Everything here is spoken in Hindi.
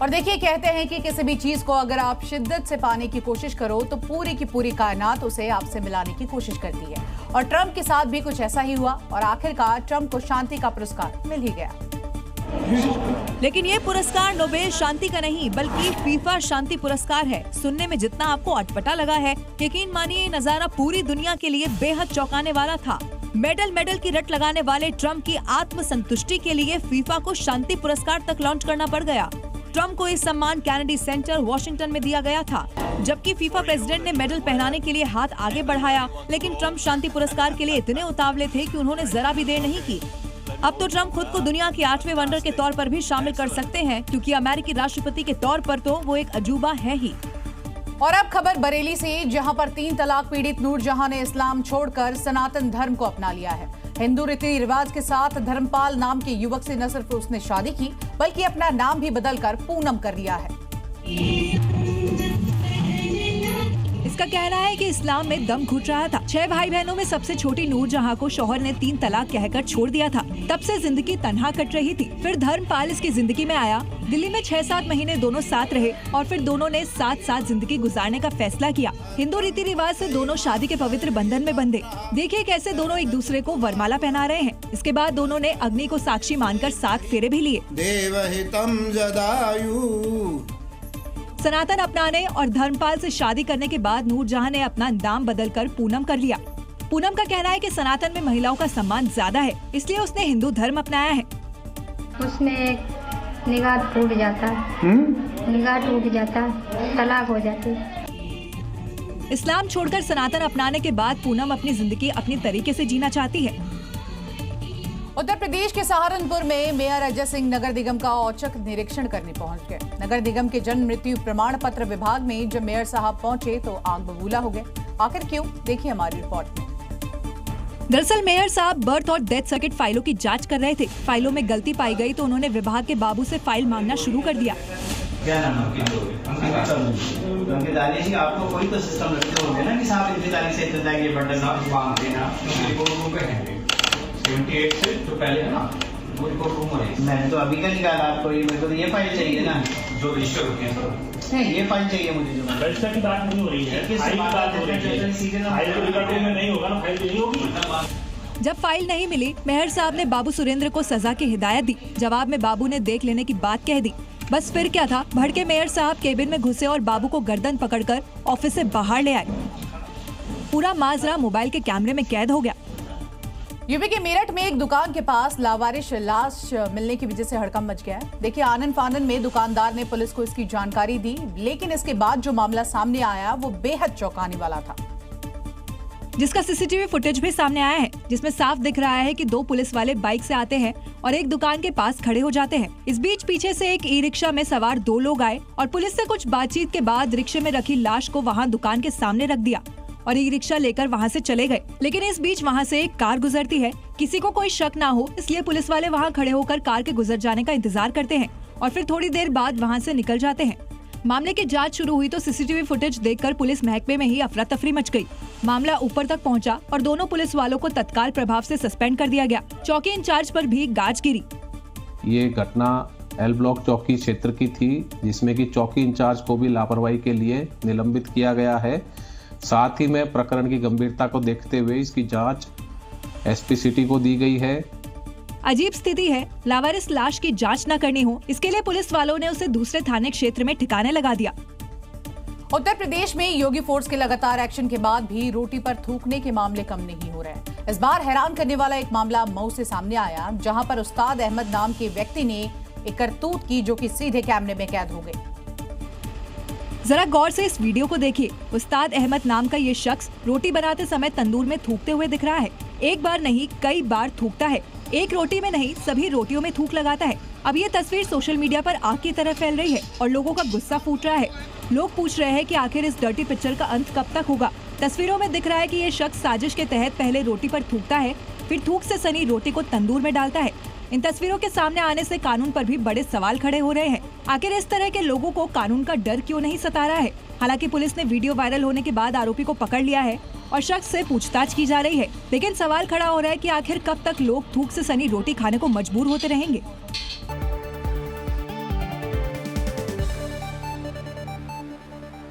और देखिए, कहते हैं कि किसी भी चीज को अगर आप शिद्दत से पाने की कोशिश करो तो पूरी की पूरी कायनात उसे आपसे मिलाने की कोशिश करती है। और ट्रंप के साथ भी कुछ ऐसा ही हुआ और आखिरकार ट्रंप को शांति का पुरस्कार मिल ही गया। लेकिन ये पुरस्कार नोबेल शांति का नहीं बल्कि फीफा शांति पुरस्कार है। सुनने में जितना आपको अटपटा लगा है, यकीन मानिए नजारा पूरी दुनिया के लिए बेहद चौंकाने वाला था। मेडल की रट लगाने वाले ट्रंप की आत्मसंतुष्टि के लिए फीफा को शांति पुरस्कार तक लॉन्च करना पड़ गया। ट्रंप को इस सम्मान कैनेडी सेंटर वॉशिंगटन में दिया गया था, जबकि फीफा प्रेसिडेंट ने मेडल पहनाने के लिए हाथ आगे बढ़ाया, लेकिन ट्रंप शांति पुरस्कार के लिए इतने उतावले थे कि उन्होंने जरा भी देर नहीं की। अब तो ट्रंप खुद को दुनिया के 8वें वंडर के तौर पर भी शामिल कर सकते हैं, क्योंकि अमेरिकी राष्ट्रपति के तौर पर तो वो एक अजूबा है ही। और अब खबर बरेली से, जहां पर 3 तलाक पीड़ित नूरजहां ने इस्लाम छोड़कर सनातन धर्म को अपना लिया है। हिंदू रीति रिवाज के साथ धर्मपाल नाम के युवक से न सिर्फ उसने शादी की, बल्कि अपना नाम भी बदलकर पूनम कर लिया है। इसका कहना है कि इस्लाम में दम घुट रहा था। 6 भाई बहनों में सबसे छोटी नूरजहां को शौहर ने 3 तलाक कहकर छोड़ दिया था। तब से जिंदगी तन्हा कट रही थी। फिर धर्मपाल इसकी जिंदगी में आया। दिल्ली में 6-7 महीने दोनों साथ रहे और फिर दोनों ने साथ जिंदगी गुजारने का फैसला किया। हिंदू रीति रिवाज से दोनों शादी के पवित्र बंधन में बंधे। देखिए कैसे दोनों एक दूसरे को वरमाला पहना रहे हैं। इसके बाद दोनों ने अग्नि को साक्षी मानकर 7 फेरे भी लिए। देवहितम जदायु। सनातन अपनाने और धर्मपाल से शादी करने के बाद नूरजहां ने अपना नाम बदलकर पूनम कर लिया। पूनम का कहना है कि सनातन में महिलाओं का सम्मान ज्यादा है, इसलिए उसने हिंदू धर्म अपनाया है। उसमें निगाह टूट जाता, तलाक हो जाती। इस्लाम छोड़कर सनातन अपनाने के बाद पूनम अपनी जिंदगी अपनी तरीके से जीना चाहती है। उत्तर प्रदेश के सहारनपुर में मेयर अजय सिंह नगर निगम का औचक निरीक्षण करने पहुंच गए। नगर निगम के जन्म मृत्यु प्रमाण पत्र विभाग में जब मेयर साहब पहुंचे तो आग बबूला हो गए। आखिर क्यों, देखिए हमारी रिपोर्ट में। दरअसल मेयर साहब बर्थ और डेथ सर्टिफिकेट फाइलों की जांच कर रहे थे। फाइलों में गलती पाई गई तो उन्होंने विभाग के बाबू से फाइल मांगना शुरू कर दिया। क्या नाम है आपको? कोई तो सिस्टम रखते होंगे ना कि साहब इनकी तारीख से इतने तक ये बटन आप मांग देना। 78 से तो पहले है ना, वो रिपोर्ट रूम है। मैंने तो अभी का निकाला आपको, मेरे को ये फाइल चाहिए ना जो रजिस्टर होते हैं। नहीं, ये फाइल चाहिए मुझे। जो रजिस्टर की बात नहीं हो रही है, फाइल की बात हो रही है। फाइल तो रिकॉर्ड में नहीं होगा ना, फाइल तो नहीं होगी। जब फाइल नहीं मिली, मेयर साहब ने बाबू सुरेंद्र को सजा की हिदायत दी। जवाब में बाबू ने देख लेने की बात कह दी। बस फिर क्या था, भड़के मेयर साहब केबिन में घुसे और बाबू को गर्दन पकड़कर ऑफिस से बाहर ले आए। पूरा माजरा मोबाइल के कैमरे में कैद हो गया। यूपी के मेरठ में एक दुकान के पास लावारिश लाश मिलने की वजह से हड़कंप मच गया है। देखिए, आनन फानन में दुकानदार ने पुलिस को इसकी जानकारी दी, लेकिन इसके बाद जो मामला सामने आया वो बेहद चौंकाने वाला था, जिसका सीसीटीवी फुटेज भी सामने आया है, जिसमें साफ दिख रहा है कि 2 पुलिस वाले बाइक से आते हैं और एक दुकान के पास खड़े हो जाते हैं। इस बीच पीछे से एक ई-रिक्शा में सवार 2 लोग आए और पुलिस से कुछ बातचीत के बाद रिक्शे में रखी लाश को वहां दुकान के सामने रख दिया और ई-रिक्शा लेकर वहां से चले गए। लेकिन इस बीच वहां से एक कार गुजरती है। किसी को कोई शक ना हो, इसलिए पुलिस वाले वहां खड़े होकर कार के गुजर जाने का इंतजार करते हैं और फिर थोड़ी देर बाद वहां से निकल जाते हैं। मामले की जांच शुरू हुई तो सीसीटीवी फुटेज देखकर पुलिस महकमे में ही अफरा तफरी मच गई। मामला ऊपर तक पहुंचा और दोनों पुलिस वालों को तत्काल प्रभाव से सस्पेंड कर दिया गया। चौकी इंचार्ज पर भी गाज गिरी। ये घटना एल ब्लॉक चौकी क्षेत्र की थी, जिसमें कि चौकी इंचार्ज को भी लापरवाही के लिए निलंबित किया गया है। साथ ही में प्रकरण की गंभीरता को देखते हुए इसकी जांच एसपी सिटी को दी गई है। अजीब स्थिति है, लावारिस लाश की जांच न करनी हो, इसके लिए पुलिस वालों ने उसे दूसरे थाने क्षेत्र में ठिकाने लगा दिया। उत्तर प्रदेश में योगी फोर्स के लगातार एक्शन के बाद भी रोटी पर थूकने के मामले कम नहीं हो रहे। इस बार हैरान करने वाला एक मामला मऊ से सामने आया, जहां पर उस्ताद अहमद नाम के व्यक्ति ने एक करतूत की जो कि सीधे कैमरे में कैद हो गई। जरा गौर से इस वीडियो को देखिए। उस्ताद अहमद नाम का ये शख्स रोटी बनाते समय तंदूर में थूकते हुए दिख रहा है। एक बार नहीं, कई बार थूकता है। एक रोटी में नहीं, सभी रोटियों में थूक लगाता है। अब ये तस्वीर सोशल मीडिया पर आग की तरह फैल रही है और लोगों का गुस्सा फूट रहा है। लोग पूछ रहे हैं कि आखिर इस डर्टी पिक्चर का अंत कब तक होगा। तस्वीरों में दिख रहा है कि ये शख्स साजिश के तहत पहले रोटी पर थूकता है, फिर थूक से सनी रोटी को तंदूर में डालता है। इन तस्वीरों के सामने आने से कानून पर भी बड़े सवाल खड़े हो रहे हैं। आखिर इस तरह के लोगों को कानून का डर क्यों नहीं सता रहा है? हालांकि पुलिस ने वीडियो वायरल होने के बाद आरोपी को पकड़ लिया है और शख्स से पूछताछ की जा रही है, लेकिन सवाल खड़ा हो रहा है कि आखिर कब तक लोग थूक से सनी रोटी खाने को मजबूर होते रहेंगे।